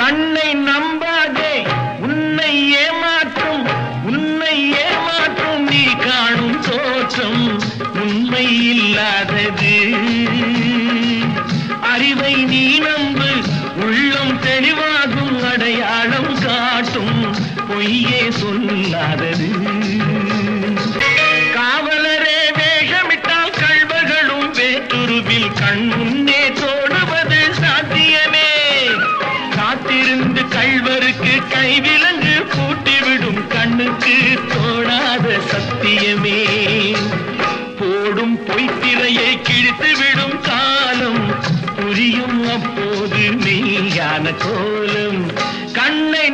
கண்ணை நம்பாதே, உன்னை ஏமாற்றும் நீ காணும் தோற்றம் உண்மை இல்லாதது. அறிவை நீ நம்பு, உள்ளம் தெளிவாகும், அடையாளம் காட்டும் பொய்யே சொல்லாதது. காவலரே வேஷமிட்டால் கள்வர்களும் வேற்றுருவில் கண் முன்னே தோடுவது சாத்தியமே. காத்திருந்து கள்வருக்கு கைவிலங்கு பூட்டிவிடும் கண்ணுக்கு தோடாத சத்தியமே. போடும் பொய்த்திரையை கிழித்துவிடும் காலம் புரியும் அப்போது மெய்யான கோலம். கண்ணை